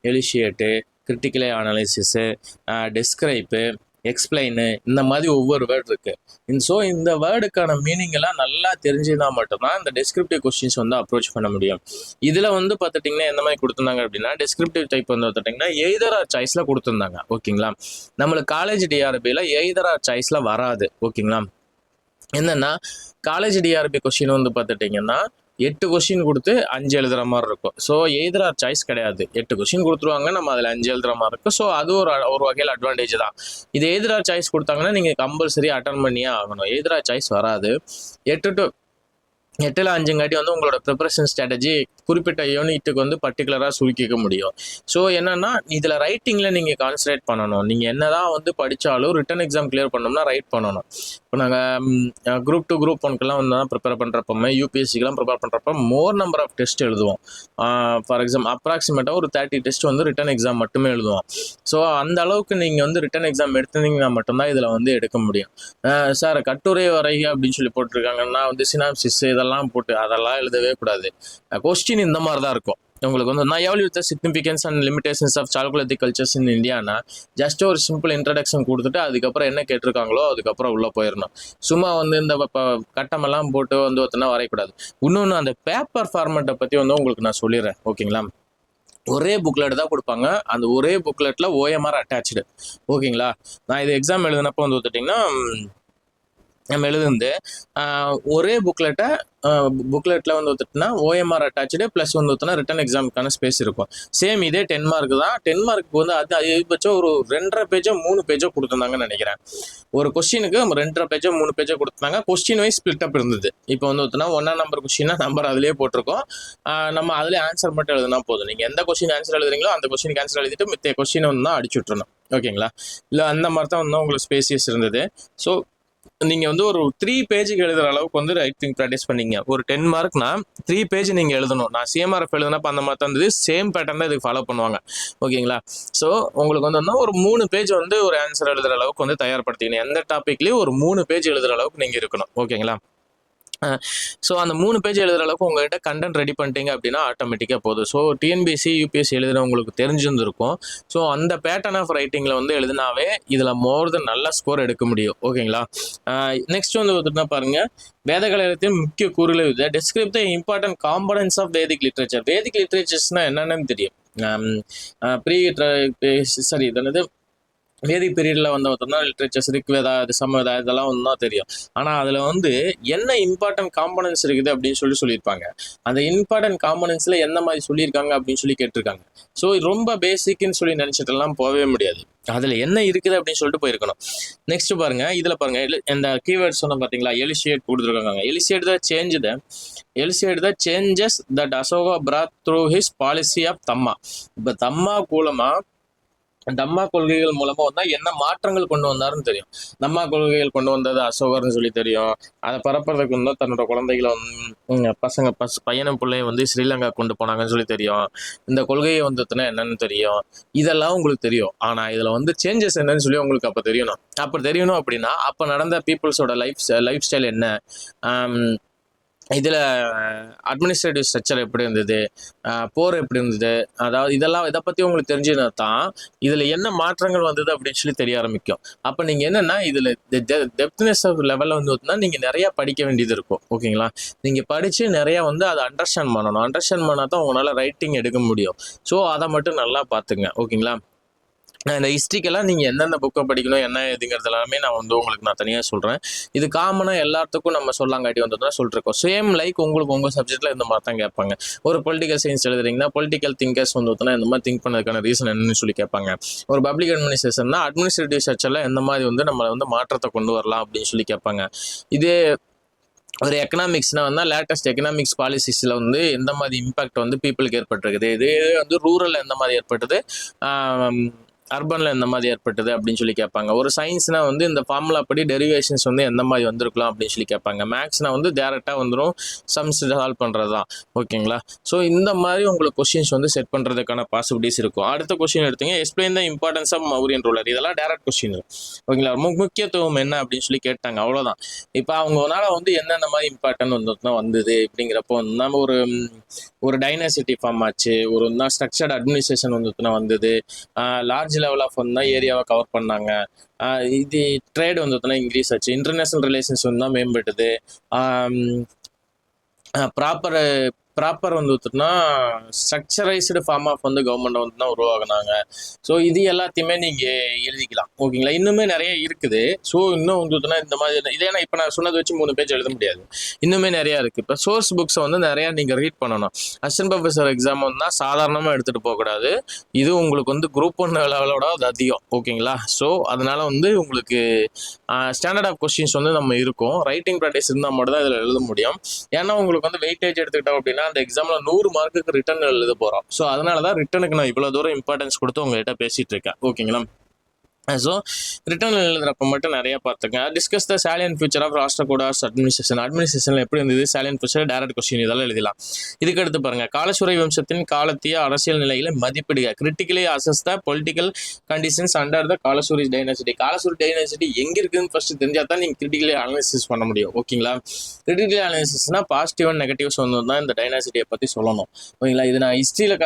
எலிஷியேட்டு, கிரிட்டிக்கல் அனாலிசிஸு, டிஸ்கிரைப்பு, எக்ஸ்பிளைனு, இந்த மாதிரி ஒவ்வொரு வேர்டு இருக்குது. ஸோ இந்த வேர்டுக்கான மீனிங் எல்லாம் நல்லா தெரிஞ்சுனா மட்டும்தான் இந்த டெஸ்கிரிப்டிவ் கொஸ்டின்ஸ் வந்து அப்ரோச் பண்ண முடியும். இதில் வந்து பார்த்துட்டிங்கன்னா எந்த மாதிரி கொடுத்துருந்தாங்க அப்படின்னா, டெஸ்கிரிப்டிவ் டைப் வந்து பார்த்துட்டிங்கன்னா எய்தர் ஆர் சாய்ஸில் கொடுத்துருந்தாங்க, ஓகேங்களா. நம்மளுக்கு காலேஜ் டிஆர்பியில் எய்தர் ஆர் சாய்ஸில் வராது, ஓகேங்களா. என்னென்னா காலேஜ் டிஆர்பி கொஸ்டின் வந்து பார்த்துட்டிங்கன்னா 8 கொஸ்டின் கொடுத்து 5 எழுதுகிற மாதிரி இருக்கும். ஸோ எய்தர் ஆர் சாய்ஸ் கிடையாது. 8 கொஸ்டின் கொடுத்துருவாங்க, நம்ம அதில் 5 எழுதுகிற மாதிரி இருக்கும். ஸோ அது ஒரு வகையில் அட்வான்டேஜ் தான். இது எய்தர் ஆர் சாய்ஸ் கொடுத்தாங்கன்னா நீங்கள் கம்பல்சரி அட்டன் பண்ணியே ஆகணும். எய்தர் ஆர் சாய்ஸ் வராது. 8ல் 5 வந்து உங்களோட ப்ரிப்பரேஷன் ஸ்ட்ராட்டஜி குறிப்பிட்ட யூனிட்டுக்கு வந்து பர்டிகுலராக சுருக்கிக்க முடியும். ஸோ என்னென்னா இதில் ரைட்டிங்கில் நீங்கள் கான்சன்ட்ரேட் பண்ணணும். நீங்கள் என்ன தான் வந்து படித்தாலும் ரிட்டன் எக்ஸாம் கிளியர் பண்ணோம்னா ரைட் பண்ணணும். இப்போ நாங்கள் குரூப் 2 குரூப் 1க்கெல்லாம் வந்து தான் ப்ரிப்பேர் பண்ணுறப்பமே யூபிஎஸ்சிக்கெலாம் ப்ரிப்பேர் பண்ணுறப்ப மோர் நம்பர் ஆஃப் டெஸ்ட் எழுதுவோம். ஃபார் எக்ஸாம்பிள் அப்ராக்சிமேட்டாக ஒரு 30 டெஸ்ட் வந்து ரிட்டன் எக்ஸாம் மட்டுமே எழுதுவோம். ஸோ அந்த அளவுக்கு நீங்கள் வந்து ரிட்டன் எக்ஸாம் எடுத்தீங்கன்னா மட்டும்தான் இதில் வந்து எடுக்க முடியும். சார் கட்டுரை வரைக அப்படின்னு சொல்லி போட்டிருக்காங்கன்னா வந்து சினாப்சிஸ் இதெல்லாம் போட்டு அதெல்லாம் எழுதவே கூடாது. கொஸ்டின் இந்த மாதிரி தான் இருக்கும். உங்களுக்கு வந்து நான் evaluate the significance and limitations of chocolate cultures in இந்தியானா ஜஸ்ட் ஒரு சிம்பிள் இன்ட்ரடக்ஷன் கொடுத்துட்டு அதுக்கப்புறம் என்ன கேட்டிருக்காங்களோ அதுக்கப்புறம் உள்ளே போயிடணும். சும்மா வந்து இந்த கட்டமெல்லாம் போட்டு வந்து ஒருத்தனா வரையக்கூடாது. இன்னொன்று அந்த பேப்பர் ஃபார்மேட்டை பற்றி வந்து உங்களுக்கு நான் சொல்லிடுறேன், ஓகேங்களா. ஒரே புக்லெட் தான் கொடுப்பாங்க. அந்த ஒரே புக்லெட்டில் ஓஎம்ஆர் அட்டாச்சு, ஓகேங்களா. நான் இது எக்ஸாம் எழுதினப்போ வந்து பார்த்துட்டிங்கன்னா நம்ம எழுதுந்து ஒரே புக்லெட்டில் வந்து வந்துட்டுனா ஓஎம்ஆர் அட்டாச்சு ப்ளஸ் வந்து வந்துட்டுனா ரிட்டன் எக்ஸாமுக்கான ஸ்பேஸ் இருக்கும். சேம் இதே 10 மார்க் தான். 10 மார்க்கு வந்து அது அதிகபட்சம் ஒரு 2.5 பேஜோ 3 பேஜோ கொடுத்துருந்தாங்கன்னு நினைக்கிறேன். ஒரு கொஸ்டினுக்கு 2.5 பேஜோ 3 பேஜோ கொடுத்துருந்தாங்க. கொஸ்டின் வைஸ் ஸ்பிளிட் அப் இருந்தது. இப்போ வந்து வந்துட்டுனா 1ஆம் நம்பர் கொஸ்டினா நம்பர் அதிலே போட்டிருக்கோம். நம்ம அதிலே ஆன்சர் மட்டும் எழுதுனா போதும். நீங்கள் எந்த கொஸ்டின் ஆன்சர் எழுதுறீங்களோ அந்த கொஸ்டினுக்கு ஆன்சர் எழுதிட்டு மித்த கொஸ்டினை வந்து தான் அடிச்சு விட்டுறணும், ஓகேங்களா. இல்லை அந்த மாதிரி தான் வந்து உங்களுக்கு ஸ்பேசியஸ் இருந்தது. ஸோ நீங்கள் வந்து ஒரு 3 பேஜுக்கு எழுதுகிற அளவுக்கு வந்து ரைட்டிங் ப்ராக்டிஸ் பண்ணிங்க. ஒரு 10 மார்க்னா 3 பேஜ் நீங்கள் எழுதணும். நான் சிஎம்ஆர்எஃப் எழுதுனப்போ அந்த மாதிரி தான் இருந்தது. சேம் பேட்டர்ன் தான் இதுக்கு ஃபாலோ பண்ணுவாங்க, ஓகேங்களா. ஸோ உங்களுக்கு வந்து ஒரு 3 பேஜ் வந்து ஒரு ஆன்சர் எழுதுகிற அளவுக்கு வந்து தயார்படுத்திக்கணும். எந்த டாப்பிக்லேயும் ஒரு 3 பேஜ் எழுதுகிற அளவுக்கு நீங்கள் இருக்கணும், ஓகேங்களா. ஸோ அந்த 3 பேஜ் எழுதுகிற அளவுக்கு உங்கள்கிட்ட கண்டென்ட் ரெடி பண்ணிட்டீங்க அப்படின்னா ஆட்டோமேட்டிக்காக போதும். ஸோ டிஎன்பிஎஸ்சி யூபிஎஸ்சி எழுதுறவங்களுக்கு தெரிஞ்சிருந்திருக்கும். ஸோ அந்த பேட்டர்ன் ஆஃப் ரைட்டிங்கில் வந்து எழுதினாவே இதில் மோர் தென் நல்ல ஸ்கோர் எடுக்க முடியும், ஓகேங்களா. நெக்ஸ்ட் வந்து பார்த்துட்டா பாருங்கள், வேதகலையத்தின் முக்கிய கூறுகளை describe the important components of Vedic literature. Vedic லிட்ரேச்சர்ஸ்னால் என்னென்னு தெரியும். இதனது வேதிக் பீரியடில் வந்து பார்த்தோம்னா லிட்ரேச்சர்ஸ் ரிக்வேதா, சமவேதா இதெல்லாம் வந்து தான் தெரியும். ஆனால் அதில் வந்து என்ன இம்பார்ட்டன்ட் காம்பனன்ட்ஸ் இருக்குது அப்படின்னு சொல்லியிருப்பாங்க. அந்த இம்பார்ட்டன்ட் காம்பனன்ட்ஸில் எந்த மாதிரி சொல்லியிருக்காங்க அப்படின்னு சொல்லி கேட்டிருக்காங்க. ஸோ ரொம்ப பேசிக்னு சொல்லி நினச்சிட்டுலாம் போகவே முடியாது. அதில் என்ன இருக்குது அப்படின்னு சொல்லிட்டு போயிருக்கணும். நெக்ஸ்ட் பாருங்கள், இதில் பாருங்கள் இந்த கீவேர்ட்ஸ் சொன்ன பார்த்தீங்களா, எலிஷியேட் கொடுத்துருக்காங்க. Elucidate the changes that Ashoka brought through his policy of தம்மா. இப்போ தம்மா மூலமாக தம்மா கொள்கைகள் மூலமா வந்தா என்ன மாற்றங்கள் கொண்டு வந்தாருன்னு தெரியும். தம்மா கொள்கைகள் கொண்டு வந்தது அசோகர்னு சொல்லி தெரியும். அதை பரப்புறதுக்கு வந்து தன்னோட குழந்தைகளை பையனும் பிள்ளையும் வந்து ஸ்ரீலங்கா கொண்டு போனாங்கன்னு சொல்லி தெரியும். இந்த கொள்கையை வந்ததுன்னா என்னன்னு தெரியும். இதெல்லாம் உங்களுக்கு தெரியும். ஆனா இதுல வந்து சேஞ்சஸ் என்னன்னு சொல்லி உங்களுக்கு அப்ப தெரியணும். அப்ப தெரியணும் அப்படின்னா அப்ப நடந்த பீப்புள்ஸோட லைஃப் ஸ்டைல் என்ன, இதில் அட்மினிஸ்ட்ரேட்டிவ் ஸ்ட்ரக்சர் எப்படி இருந்தது, போர் எப்படி இருந்தது, அதாவது இதை பற்றி உங்களுக்கு தெரிஞ்சுனா தான் இதில் என்ன மாற்றங்கள் வந்தது அப்படின்னு சொல்லி தெரிய ஆரம்பிக்கும். அப்போ நீங்கள் என்னென்னா இதில் டெப்த்னஸ் ஆஃப் லெவலில் வந்து நீங்கள் நிறையா படிக்க வேண்டியது இருக்கும். ஓகேங்களா, நீங்கள் படித்து நிறையா வந்து அதை அண்டர்ஸ்டாண்ட் பண்ணணும். அண்டர்ஸ்டாண்ட் பண்ணால் தான் உங்களால் ரைட்டிங் எடுக்க முடியும். ஸோ அதை மட்டும் நல்லா பார்த்துங்க. ஓகேங்களா, இந்த ஹிஸ்ட்ரிக்கெல்லாம் நீங்கள் எந்தெந்த புக்கை படிக்கணும் என்ன ஏதுங்கிறது எல்லாமே நான் வந்து உங்களுக்கு நான் தனியாக சொல்கிறேன். இது காமனாக எல்லாத்துக்கும் நம்ம சொல்லாங்காட்டி வந்து தான் சொல்லிருக்கோம். சேம் லைக் உங்களுக்கு உங்கள் சப்ஜெக்டில் இந்த மாதிரி தான் கேட்பாங்க. ஒரு பொலிட்டிக்கல் சயின்ஸ் எழுதுறீங்கன்னா பொலிட்டிக்கல் திங்கர்ஸ் வந்து இந்த மாதிரி திங்க் பண்ணதுக்கான ரீசன் என்னன்னு சொல்லி கேட்பாங்க. ஒரு பப்ளிக் அட்மினிஸ்ட்ரேஷன்னா அட்மினிஸ்ட்ரேட்டிவ் ஸ்ட்ரக்சரில் எந்த மாதிரி வந்து நம்மளை வந்து மாற்றத்தை கொண்டு வரலாம் அப்படின்னு சொல்லி கேட்பாங்க. இதே ஒரு எக்கனாமிக்ஸ்னா வந்து லேட்டஸ்ட் எக்கனாமிக்ஸ் பாலிசிஸில் வந்து எந்த மாதிரி இம்பாக்ட் வந்து பீப்புளுக்கு ஏற்பட்டிருக்குது, இதே வந்து ரூரலில் எந்த மாதிரி ஏற்பட்டது, அர்பனில் எந்த மாதிரி ஏற்பட்டது அப்படின்னு சொல்லி கேட்பாங்க. ஒரு சயின்ஸ்னால் வந்து இந்த ஃபார்முலா படி டெரிவேஷன்ஸ் வந்து எந்த மாதிரி வந்திருக்கலாம் அப்படின்னு சொல்லி கேட்பாங்க. மேக்ஸ்னால் வந்து டேரெக்டாக வந்துடும், சம்ஸ் சால்வ் பண்ணுறது தான். ஓகேங்களா, ஸோ இந்த மாதிரி உங்களுக்கு கொஸ்டின்ஸ் வந்து செட் பண்ணுறதுக்கான பாசிபிலிட்டிஸ் இருக்கும். அடுத்த கொஸ்டின் எடுத்தீங்க, explain the importance of Mauryan ruler. இதெல்லாம் டேரக்ட் கொஸ்டின். ஓகேங்களா, முக்கியத்துவம் என்ன அப்படின்னு சொல்லி கேட்டாங்க, அவ்வளோதான். இப்போ அவங்கனால வந்து என்னென்ன மாதிரி இம்பார்ட்டன் வந்தது அப்படிங்கிறப்போ நம்ம ஒரு டைனாசிட்டி ஃபார்ம் ஆச்சு, ஒரு ஸ்ட்ரக்சர்ட் அட்மினிஸ்ட்ரேஷன் வந்தது, லார்ஜ் லெவல் ஆஃப் வந்து ஏரியாவை கவர் பண்ணாங்க, இது ட்ரேட் இன்க்ரீஸ் ஆச்சு, இன்டர்நேஷனல் ரிலேஷன்ஸ் தான் மேம்பட்டது, ப்ராப்பர் ஸ்ட்ரக்சரைஸ்டு ஃபார்ம் ஆஃப் கவர்மெண்ட் தான் உருவாக்குனாங்க. ஸோ இது எல்லாத்தையுமே நீங்கள் எழுதிக்கலாம். ஓகேங்களா, இன்னுமே நிறைய இருக்குது. ஸோ இன்னும் இந்த மாதிரி இதே இப்போ நான் சொன்னதை வச்சு 3 பேஜ் எழுத முடியாது, இன்னுமே நிறையா இருக்குது. இப்போ சோர்ஸ் புக்ஸை நிறையா நீங்கள் ரீட் பண்ணணும். அசிஸ்டன்ட் ப்ரொஃபஸர் எக்ஸாம் சாதாரணமாக எடுத்துகிட்டு போகக்கூடாது. இது உங்களுக்கு குரூப் 1 லெவலோட அது அதிகம். ஓகேங்களா, ஸோ அதனால் உங்களுக்கு ஸ்டாண்டர்ட் ஆஃப் கொஸ்டின்ஸ் நம்ம இருக்கும். ரைட்டிங் ப்ராக்டிஸ் இருந்தால் மட்டும் தான் இதில் எழுத முடியும். ஏன்னா உங்களுக்கு வெயிட்டேஜ் எடுத்துக்கிட்டோம் அப்படின்னா அந்த எக்ஸாமில் 100 மார்க்குக்கு ரிட்டன் எழுத போகிறோம். ஸோ அதனால தான் ரிட்டனுக்கு நான் இவ்வளோ தூரம் இம்பார்ட்டன்ஸ் கொடுத்து உங்கள்கிட்ட பேசிகிட்டு இருக்கேன். ஓகேங்களா, ஸோ ரிட்டர்ன் எழுதுறப்ப மட்டும் நிறைய பார்த்துங்க. Discuss the salient future of Rashtrakutas அட்மினிஸ்ட்ரேஷனில் எப்படி இருந்தது, சாலியன் ஃபியூச்சர், டைரக்ட் கொஸ்டின் இதெல்லாம் எழுதலாம். இதுக்கு எடுத்து பாருங்க, காலசூரை வம்சத்தின் காலத்திய அரசியல் நிலையில மதிப்பிடுக, critically assess the political conditions under the Kalachuri dynasty. Kalachuri dynasty எங்க இருக்குன்னு ஃபர்ஸ்ட் தெரிஞ்சா தான் நீங்க கிரிட்டிக்கலி அனாலிசிஸ் பண்ண முடியும். ஓகேங்களா, கிரிட்டிக்கலி அனாலிசிஸ்னா பாசிட்டிவ் அண்ட் நெகட்டிவ்ஸ் தான் இந்த டைனாசிட்டியை பத்தி சொல்லணும். ஓகேங்களா, இது நான் ஹிஸ்ட்ரியில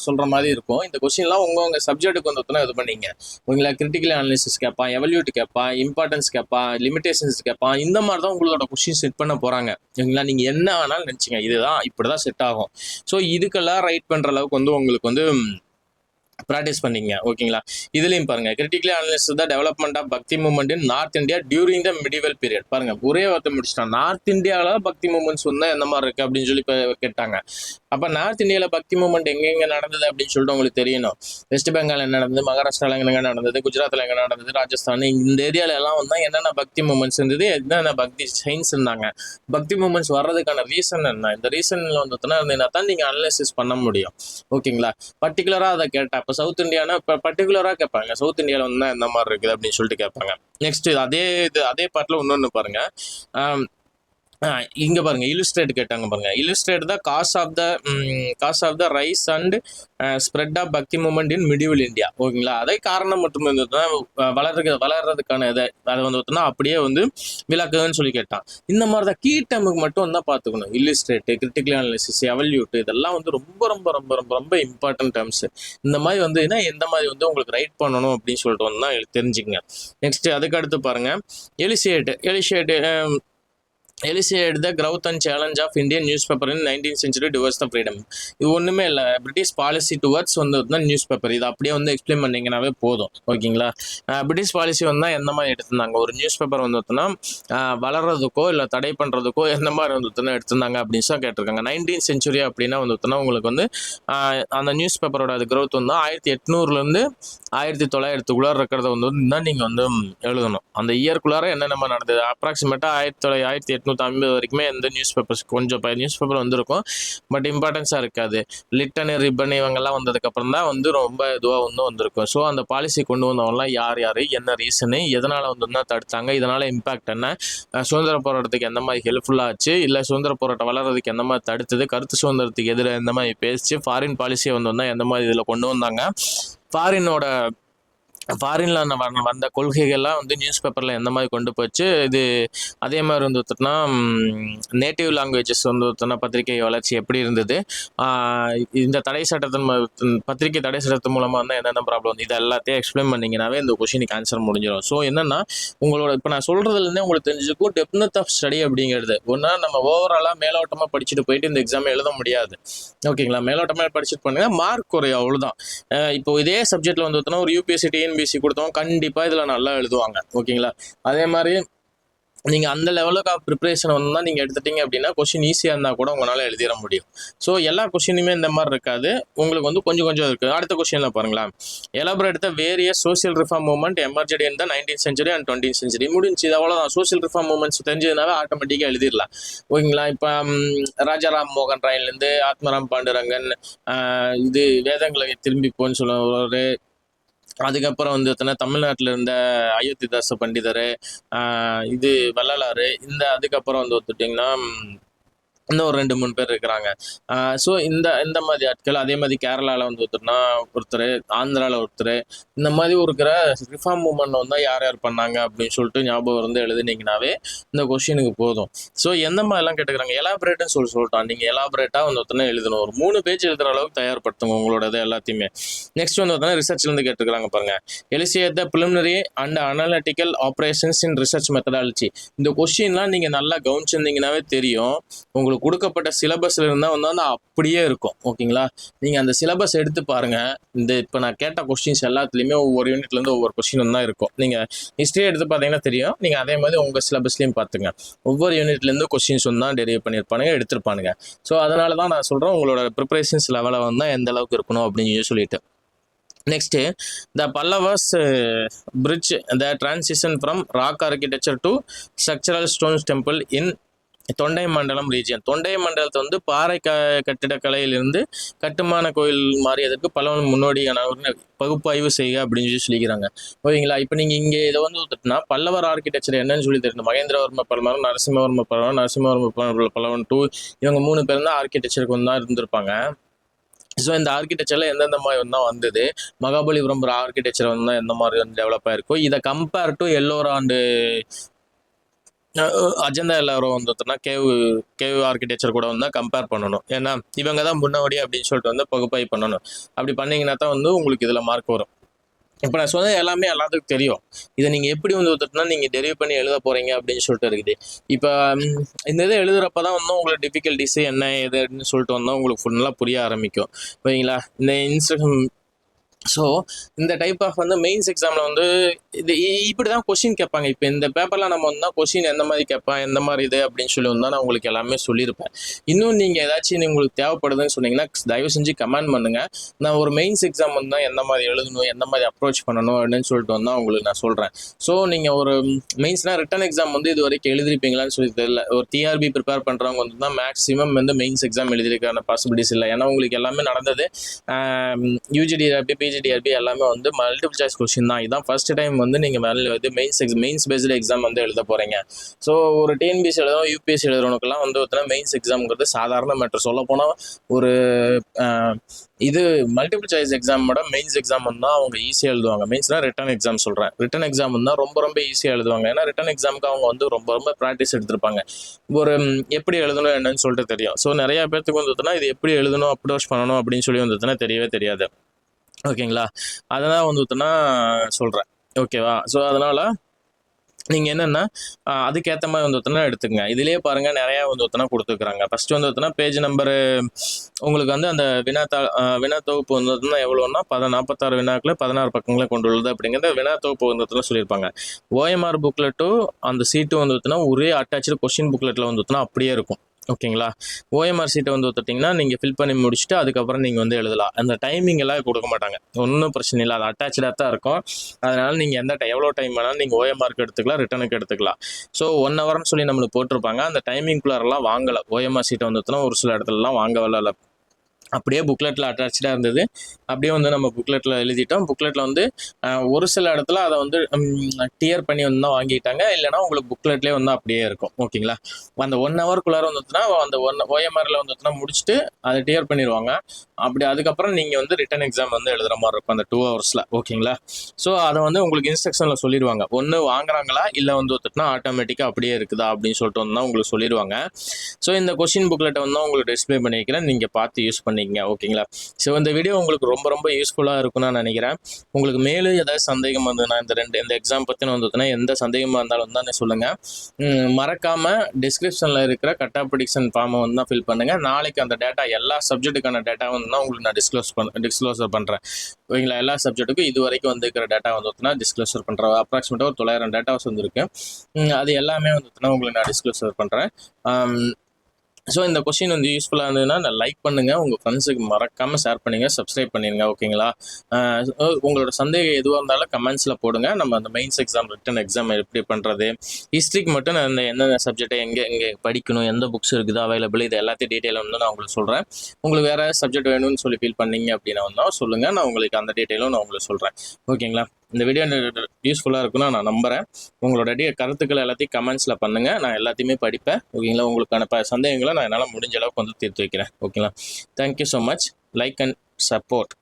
சொல்ற மாதிரி இருக்கும். இந்த கொஸ்டின்லாம் உங்க சப்ஜெக்ட்டுக்கு இது பண்ணீங்க. ஓகேங்களா, கிரிட்டிக்கல் அனாலிசிஸ் கேட்பான், எவல்யூட் கேட்பான், இம்பார்ட்டன்ஸ் கேட்பான், லிமிடேஷன்ஸ் கேட்பான். இந்த மாதிரி தான் உங்களோட கொஸ்டின் செட் பண்ண போறாங்க. ஓகேங்களா, நீங்க என்ன வேணாலும் நினைச்சீங்க, இதுதான் இப்படிதான் செட் ஆகும். ஸோ இதுக்கெல்லாம் ரைட் பண்ற அளவுக்கு உங்களுக்கு ப்ராக்டிஸ் பண்ணிங்க. ஓகேங்களா, இதுலையும் பாருங்க, critically analyse the development of Bhakti movement in north India during the medieval period. பாருங்க, ஒரே வார்த்தை முடிச்சிட்டான். நார்த் இந்தியாவில் பக்தி மூவ்மெண்ட்ஸ் எந்த மாதிரி இருக்கு அப்படின்னு சொல்லி கேட்டாங்க. அப்போ நார்த் இந்தியாவில் பக்தி மூவ்மெண்ட் எங்கெங்க நடந்தது அப்படின்னு சொல்லிட்டு உங்களுக்கு தெரியணும். வெஸ்ட் பெங்கால் என்ன நடந்தது, மகாராஷ்டிராவில் எங்க நடந்தது, குஜராத்தில் எங்க நடந்தது, ராஜஸ்தான் இந்த ஏரியால எல்லாம் என்னென்ன பக்தி மூவ்மெண்ட்ஸ் இருந்தது, என்னென்ன பக்தி சயின்ஸ் இருந்தாங்க, பக்தி மூவ்மெண்ட்ஸ் வர்றதுக்கான ரீசன் என்ன, இந்த ரீசன்ல இருந்ததுன்னா தான் நீங்க அனலைசிஸ் பண்ண முடியும். ஓகேங்களா, பர்டிகுலரா அதை கேட்டா இப்போ சவுத் இந்தியானா இப்போ பர்டிகுலராக கேட்பாங்க, சவுத் இந்தியாவில் எந்த மாதிரி இருக்குது அப்படின்னு சொல்லிட்டு கேட்பாங்க. நெக்ஸ்ட் அதே பாட்டில் இன்னொன்று பாருங்க, இங்க பாருங்க, இல்லுஸ்ட்ரேட் கேட்டாங்க பாருங்க. Illustrate the cause of the rise and spread of Bhakti movement in medieval India. ஓகேங்களா, அதே காரணம் மட்டும் வளர்றதுக்கான இதை அதை அப்படியே விளக்குன்னு சொல்லி கேட்டான். இந்த மாதிரி தான் கீ டேமுக்கு மட்டும் தான் பார்த்துக்கணும். இல்லுஸ்ட்ரேட், கிரிட்டிக்கல் அனாலிசிஸ், எவல்யூட் இதெல்லாம் ரொம்ப ரொம்ப ரொம்ப ரொம்ப ரொம்ப இம்பார்ட்டன்ட் டேர்ம்ஸ். இந்த மாதிரி எந்த மாதிரி உங்களுக்கு ரைட் பண்ணணும் அப்படின்னு சொல்லிட்டு தான் தெரிஞ்சுக்கங்க. நெக்ஸ்ட் அதுக்கு அடுத்து பாருங்க, elucidate the growth and challenge of Indian newspaper in 19th century towards the freedom. இது ஒன்றுமே இல்லை, British policy towards news paper. இது அப்படியே எக்ஸ்பிளைன் பண்ணிங்கனாவே போதும். ஓகேங்களா, பிரிட்டிஷ் பாலிசி எந்த மாதிரி எடுத்திருந்தாங்க, ஒரு நியூஸ் பேப்பர் வளர்றதுக்கோ இல்லை தடை பண்ணுறதுக்கோ எந்த மாதிரி எடுத்திருந்தாங்க அப்படின்னு தான் கேட்டிருக்காங்க. 19th century அப்படின்னா உங்களுக்கு அந்த நியூஸ் பேப்பரோட அது growth 1800 1900 இருக்கிறத தான் நீங்கள் எழுதணும். அந்த இயர்க்குள்ளார என்னென்ன நடந்தது, அப்ராக்சிமேட்டாக 1800 நூற்றம்பது வரைக்குமே எந்த நியூஸ் பேப்பர்ஸ் கொஞ்சம் நியூஸ் பேப்பர் வந்திருக்கும், பட் இம்பார்ட்டன்ஸாக இருக்காது. லிட்டன் ரிப்பன் இவங்கெல்லாம் வந்ததுக்கப்புறம் தான் வந்து ரொம்ப இதுவாக வந்து வந்திருக்கும். ஸோ அந்த பாலிசி கொண்டு வந்தவங்கலாம் யார் யார், என்ன ரீசனு, எதனால் வந்து தடுத்தாங்க, இதனால் இம்பாக்ட் என்ன, சுதந்திர போராட்டத்துக்கு எந்த மாதிரி ஹெல்ப்ஃபுல்லாக ஆச்சு, இல்லை சுதந்திர போராட்டம் வளர்கிறதுக்கு எந்த மாதிரி தடுத்தது, கருத்து சுதந்திரத்துக்கு எதிராக எந்த மாதிரி பேசிச்சு, ஃபாரின் பாலிசியை வந்தால் எந்த மாதிரி இதில் கொண்டு வந்தாங்க, ஃபாரினில் வந்த கொள்கைகள்லாம் வந்து நியூஸ் பேப்பரில் எந்த மாதிரி கொண்டு போச்சு, இது அதே மாதிரி வந்து ஒருத்தர்னா நேட்டிவ் லாங்குவேஜஸ் வந்து ஒருத்தனா பத்திரிகை வளர்ச்சி எப்படி இருந்தது, இந்த தடை சட்டத்தின் பத்திரிகை தடை சட்டத்தின் மூலமாக வந்து என்னென்ன ப்ராப்ளம் வந்து இது எல்லாத்தையும் எக்ஸ்பிளைன் பண்ணிங்கனாவே இந்த கொஷினுக்கு ஆன்சர் முடிஞ்சிடும். ஸோ என்னென்னா உங்களோட இப்போ நான் சொல்கிறதுலேருந்தே உங்களுக்கு தெரிஞ்சுக்கும் டெப்த் ஆஃப் ஸ்டடி அப்படிங்கிறது. ஒன்றா நம்ம ஓவராலாக மேலோட்டமாக படிச்சுட்டு போயிட்டு இந்த எக்ஸாம் எழுத முடியாது. ஓகேங்களா, மேலோட்டமாக படிச்சுட்டு பண்ணுங்க, மார்க் குறையும், அவ்வளோதான். இப்போ இதே சப்ஜெக்டில் வந்து ஒருத்தனா ஒரு யூபிஎஸ்சி டிஎன்பிஎஸ்சி கொடுத்தவங்க கண்டிப்பாக இதில் நல்லா எழுதுவாங்க. ஓகேங்களா, அதே மாதிரி நீங்கள் அந்த லெவலுக்கு ஆஃப் ப்ரிப்பரேஷன் வந்து தான் நீங்கள் எடுத்துட்டீங்க அப்படின்னா கொஷின் ஈஸியாக இருந்தால் கூட உங்களால் எழுதிட முடியும். ஸோ எல்லா கொஷினுமே இந்த மாதிரி இருக்காது, உங்களுக்கு வந்து கொஞ்சம் கொஞ்சம் இருக்குது. அடுத்த கொஷினில் பாருங்களேன், elaborate the various social reform movement emerged in the 19th century and 20th century. முடிஞ்சு இது அவ்வளோதான். சோசியல் ரிஃபார்ம் மூவ்மெண்ட்ஸ் தெரிஞ்சதுனாவே ஆட்டோமேட்டிக்காக எழுதிடலாம். ஓகேங்களா, இப்போ ராஜாராம் மோகன் ராயிலேருந்து ஆத்மராம் பாண்டுரங்கன், இது வேதங்களை திரும்பி போன்னு சொல்லுவார். அதுக்கப்புறம் வந்து தமிழ்நாட்டில் இருந்த அயோத்திதாச பண்டிதர், இது வள்ளலாறு, இந்த அதுக்கப்புறம் வந்து ஒத்துட்டிங்கன்னா இன்னும் ஒரு 2-3 பேர் இருக்கிறாங்க. ஸோ இந்த மாதிரி ஆட்கள். அதே மாதிரி கேரளாவில் வந்து ஒருத்தர், ஆந்திராவில் ஒருத்தர், இந்த மாதிரி இருக்கிற ரிஃபார்ம் மூவ்மெண்ட் வந்து யார் யார் பண்ணாங்க அப்படின்னு சொல்லிட்டு ஞாபகம் வந்து எழுதுனீங்கன்னாவே இந்த கொஷினுக்கு போதும். ஸோ எந்த மாதிரிலாம் கேட்டுக்கிறாங்க, எலாபரேட்டுன்னு சொல்லிட்டான். நீங்கள் எலாபரேட்டாக வந்து எழுதணும், ஒரு 3 பேஜ் எழுதுகிற அளவுக்கு தயார்படுத்துங்க உங்களோட எல்லாத்தையுமே. நெக்ஸ்ட் வந்து ரிசர்ச்லேருந்து கேட்டுக்கிறாங்க பாருங்க, elucidate the preliminary and analytical operations in research methodology. இந்த கொஷின்லாம் நீங்கள் நல்லா கவனிச்சிருந்தீங்கன்னாவே தெரியும், உங்களுக்கு கொடுக்கப்பட்ட சிலபஸ்ல இருந்தா வந்து அப்படியே இருக்கும். ஓகேங்களா, நீங்க அந்த சிலபஸ் எடுத்து பாருங்க. இந்த இப்போ நான் கேட்ட கொஸ்டின்ஸ் எல்லாத்துலயுமே ஒவ்வொரு யூனிட்ல இருந்து ஒவ்வொரு கொஸ்டின் தான் இருக்கும். நீங்க ஹிஸ்டரி எடுத்து பார்த்தீங்கன்னா தெரியும். நீங்க அதே மாதிரி உங்க சிலபஸ்லயும் பார்த்துங்க, ஒவ்வொரு யூனிட்ல இருந்து கொஸ்டின்ஸ் தான் டெரிவ் பண்ணியிருப்பானுங்க, எடுத்திருப்பானுங்க. ஸோ அதனால தான் நான் சொல்றேன், உங்களோட ப்ரிப்பரேஷன்ஸ் லெவலை வந்து எந்த அளவுக்கு இருக்கணும் அப்படின்னு சொல்லிட்டு. Next, the Pallavas bridge the transition from rock architecture to structural stones temple in Thondai Mandalam region. தொண்டை மண்டலத்தை வந்து பாறை கட்டிடக்கலையிலிருந்து கட்டுமான கோயில் மாறியதற்கு பல முன்னோடியான பகுப்பாய்வு செய்க அப்படின்னு சொல்லிக்கிறாங்க. ஓகேங்களா, இப்போ நீங்கள் இங்கே இதை வந்து ஒத்துட்டுனா பல்லவர் ஆர்கிடெக்சர் என்னன்னு சொல்லி தெரியும். மகேந்திரவர்ம பல்லவன், நரசிம்மவர்ம பல்லவன், நரசிம்மவர்ம பல்லவன் 2, இவங்க 3 பேரும் தான் ஆர்கிடெக்சருக்கு வந்து தான் இருந்திருப்பாங்க. ஸோ இந்த ஆர்கிடெக்சரில் எந்தெந்த மாதிரி தான் வந்தது, மகாபலிபுரம் ஆர்கிடெக்சர் வந்து எந்த மாதிரி வந்து டெவலப் ஆயிருக்கும், இதை கம்பேர் டு எல்லோராண்டு அஜந்தா எல்லாரும் வந்துட்டுனா கேவ் ஆர்கிடெக்சர் கூட வந்து கம்பேர் பண்ணணும். ஏன்னா இவங்க தான் முன்னாடி அப்படின்னு சொல்லிட்டு வந்து பகுப்பாய்வு பண்ணணும். அப்படி பண்ணீங்கன்னா தான் வந்து உங்களுக்கு இதில் மார்க் வரும். இப்போ நான் சொன்னது எல்லாமே எல்லாத்துக்கும் தெரியும். இதை நீங்கள் எப்படி வந்து ஒத்துட்டுனா நீங்கள் டெரிவ் பண்ணி எழுத போகிறீங்க அப்படின்னு சொல்லிட்டு இருக்குது. இப்போ இந்த இதை எழுதுறப்ப தான் வந்து உங்களுக்கு டிஃபிகல்ட்டிஸு என்ன எது அப்படின்னு சொல்லிட்டு வந்தால் உங்களுக்கு ஃபுல்லாக புரிய ஆரம்பிக்கும். ஓகேங்களா, இந்த இன்ஸ்ட்ரக்ஷன். ஸோ இந்த டைப் ஆஃப் வந்து மெயின்ஸ் எக்ஸாமில் வந்து இது இப்படி தான் கொஷின் கேட்பாங்க. இப்போ இந்த பேப்பரில் நம்ம வந்து கொஷின் எந்த மாதிரி கேட்பான், எந்த மாதிரி இது அப்படின்னு சொல்லி வந்தால் நான் உங்களுக்கு எல்லாமே சொல்லியிருப்பேன். இன்னும் நீங்கள் ஏதாச்சும் உங்களுக்கு தேவைப்படுதுன்னு சொன்னீங்கன்னா தயவு செஞ்சு கமெண்ட் பண்ணுங்கள். நான் ஒரு மெயின்ஸ் எக்ஸாம் வந்து எந்த மாதிரி எழுதணும், எந்த மாதிரி அப்ரோச் பண்ணணும் அப்படின்னு சொல்லிட்டு வந்தால் உங்களுக்கு நான் சொல்கிறேன். ஸோ நீங்கள் ஒரு மெயின்ஸ்னால் ரிட்டன் எக்ஸாம் வந்து இது வரைக்கும் எழுதிருப்பீங்களான்னு சொல்லி தெரியல. ஒரு டிஆர்பி ப்ரிப்பேர் பண்ணுறவங்க வந்து தான் மேக்ஸிமம் வந்து மெயின்ஸ் எக்ஸாம் எழுதிருக்கான பாசிபிலிட்டிஸ் இல்லை. ஏன்னா உங்களுக்கு எல்லாமே நடந்தது யூஜிடிஆர்பி பிஜிடிஆர்பி எல்லாமே வந்து மல்டிபிள் சாய்ஸ் கொஸ்டின் தான். இதுதான் ஃபர்ஸ்ட் டைம் வந்து நீங்கள் வந்து மெயின்ஸ் பேஸ்டு எக்ஸாம் வந்து எழுத போகிறீங்க. ஸோ ஒரு டிஎன்பிஎஸ்சி எழுதுறோம், யூபிஎஸ்சி எழுதுறவனுக்குலாம் வந்து மெயின்ஸ் எக்ஸாம்ங்கிறது சாதாரண மேட்டர். சொல்ல போனால் ஒரு இது மல்டிபிள் சாய்ஸ் எக்ஸாமோட மெயின்ஸ் எக்ஸாம் தான் அவங்க ஈஸியாக எழுதுவாங்க. மெயின்ஸ்னால் ரிட்டன் எக்ஸாம் சொல்கிறேன். ரிட்டன் எக்ஸாம் தான் ரொம்ப ரொம்ப ஈஸியாக எழுதுவாங்க. ஏன்னா ரிட்டன் எக்ஸாமுக்கு அவங்க வந்து ரொம்ப ரொம்ப ப்ராக்டிஸ் எடுத்திருப்பாங்க. ஒரு எப்படி எழுதணும் என்னன்னு சொல்லிட்டு தெரியும். ஸோ நிறையா பேர்த்துக்கு வந்துட்டுனா இது எப்படி எழுதணும், அப்ரோச் பண்ணணும் அப்படின்னு சொல்லி வந்துட்டுனா தெரியவே தெரியாது. ஓகேங்களா, அதனால் வந்துட்டுனா சொல்கிறேன். ஓகேவா, ஸோ அதனால் நீங்கள் என்னென்னா அதுக்கேற்ற மாதிரி வந்துட்டுனா எடுத்துக்கங்க. இதிலே பாருங்கள் நிறையா வந்துட்டுனா கொடுத்துருக்குறாங்க. ஃபஸ்ட்டு வந்துட்டுனா பேஜ் நம்பரு உங்களுக்கு வந்து அந்த வினா தொகுப்பு வந்துட்டுனா எவ்வளோன்னா 46 வினாக்கள் 16 பக்கங்களை கொண்டுள்ளது அப்படிங்கிறத வினா தொகுப்பு வந்துட்டுனா சொல்லியிருப்பாங்க. ஓஎம்ஆர் புக்லெட்டும் அந்த சீட்டும் வந்துட்டுனா ஒரே அட்டாச்சு கொஸ்டின் புக்லெட்டில் வந்துட்டுனா அப்படியே இருக்கும். ஓகேங்களா. ஓஎம்ஆர் சீட்டை வந்து ஒத்துட்டிங்கன்னா நீங்கள் ஃபில் பண்ணி முடிச்சுட்டு அதுக்கப்புறம் நீங்கள் வந்து எழுதலாம். அந்த டைமிங் எல்லாம் கொடுக்க மாட்டாங்க, ஒன்றும் பிரச்சனை இல்லை, அது அட்டாச்சாக தான் இருக்கும். அதனால் நீங்கள் எவ்வளோ டைம் வேணாலும் நீங்கள் ஓஎம்ஆருக்கு எடுத்துக்கலாம், ரிட்டனுக்கு எடுத்துக்கலாம். ஸோ 1 ஹவர்னு சொல்லி நம்மளுக்கு போட்டிருப்பாங்க. அந்த டைமிங்குள்ளாரெல்லாம் வாங்கலை. ஓஎம்ஆர் சீட்டை வந்து ஒத்துனா ஒரு சில இடத்துலலாம் வாங்கவில்லை, அப்படியே புக்லெட்டில் அட்டாச்சாக இருந்தது. அப்படியே வந்து நம்ம புக்லெட்டில் எழுதிட்டோம். புக்லெட்டில் வந்து ஒரு சில இடத்துல அதை வந்து டியர் பண்ணி வந்து தான் வாங்கிட்டாங்க, இல்லைனா உங்களுக்கு புக்லெட்லேயே வந்து அப்படியே இருக்கும். ஓகேங்களா. அந்த 1 ஹவருக்குள்ளார வந்துச்சுன்னா அந்த ஓஎம்ஆரில் வந்துச்சுன்னா முடிச்சுட்டு அதை டியர் பண்ணிடுவாங்க. அப்படி அதுக்கப்புறம் நீங்கள் வந்து ரிட்டன் எக்ஸாம் வந்து எழுதுகிற மாதிரி இருக்கும் அந்த 2 ஹவர்ஸில். ஓகேங்களா. ஸோ அதை வந்து உங்களுக்கு இன்ஸ்ட்ரக்ஷனில் சொல்லிடுவாங்க, ஒன்று வாங்குறாங்களா இல்லை வந்து வந்துட்டுனா ஆட்டோமேட்டிக்காக அப்படியே இருக்குதா அப்படின்னு சொல்லிட்டு வந்து தான் உங்களுக்கு சொல்லிடுவாங்க. ஸோ இந்த கொஷின் புக்லெட்டை வந்து உங்களுக்கு டிஸ்பிளே பண்ணிக்கிறேன், நீங்கள் பார்த்து யூஸ் பண்ணிக்கங்க. ஓகேங்களா. ஸோ இந்த வீடியோ உங்களுக்கு ரொம்ப ரொம்ப யூஸ்ஃபுல்லாக இருக்கும்னு நான் நினைக்கிறேன். உங்களுக்கு மேலும் ஏதாவது சந்தேகம் வந்ததுன்னா இந்த எக்ஸாம் பற்றின வந்ததுன்னா எந்த சந்தேகமாக இருந்தாலும் தான் சொல்லுங்கள். மறக்காமல் டிஸ்கிரிப்ஷனில் இருக்கிற கட் ஆஃப் ப்ரெடிக்ஷன் ஃபார்மை வந்து தான் ஃபில் பண்ணுங்கள். நாளைக்கு அந்த டேட்டா எல்லா சப்ஜெக்ட்டுக்கான டேட்டாவும் வந்து தான் உங்களுக்கு நான் டிஸ்க்ளோசர் பண்ணுறேன். ஓகேங்களா. எல்லா சப்ஜெக்ட்டுக்கும் இது வரைக்கும் வந்துருக்கிற டேட்டா வந்துட்டுனா டிஸ்க்ளோசர் பண்ணுறேன். அப்ராக்சிமேட்டாக ஒரு 900 டேட்டாஸ் வந்துருக்கு. அது எல்லாமே வந்துட்டுனா உங்களுக்கு நான் டிஸ்க்ளோசர் பண்ணுறேன். ஸோ இந்த கொஸ்டின் வந்து யூஸ்ஃபுல்லாக இருந்ததுன்னா நான் லைக் பண்ணுங்கள், உங்கள் ஃப்ரெண்ட்ஸுக்கு மறக்காமல் ஷேர் பண்ணுங்கள், சப்ஸ்கிரைப் பண்ணிடுங்க. ஓகேங்களா. உங்களோட சந்தேகம் எதுவாக இருந்தாலும் கமெண்ட்ஸில் போடுங்க. நம்ம அந்த மெயின்ஸ் எக்ஸாம், ரிட்டன் எக்ஸாம் எப்படி பண்ணுறது, ஹிஸ்ட்ரிக்கு மட்டும் நான் எந்தெந்த சப்ஜெக்டை எங்கே படிக்கணும், எந்த புக்ஸ் இருக்குது அவைலபிள், இது எல்லாத்தையும் டீட்டெயிலும் வந்து நான் உங்களுக்கு சொல்கிறேன். உங்களுக்கு வேறு சப்ஜெக்ட் வேணும்னு சொல்லி ஃபீல் பண்ணீங்க அப்படின்னா வந்தால் சொல்லுங்கள், நான் உங்களுக்கு அந்த டீட்டெயிலும் நான் உங்களுக்கு சொல்கிறேன். ஓகேங்களா. இந்த வீடியோ யூஸ்ஃபுல்லாக இருக்குன்னு நான் நம்புகிறேன். உங்களோட கருத்துக்கள் எல்லாத்தையும் கமெண்ட்ஸில் பண்ணுங்கள், நான் எல்லாத்தையுமே படிப்பேன். ஓகேங்களா. உங்களுக்கான சந்தேகங்களை நான் என்னால் முடிஞ்ச அளவுக்கு வந்து தீர்த்து வைக்கிறேன். ஓகேங்களா. Thank you so much. Like and support.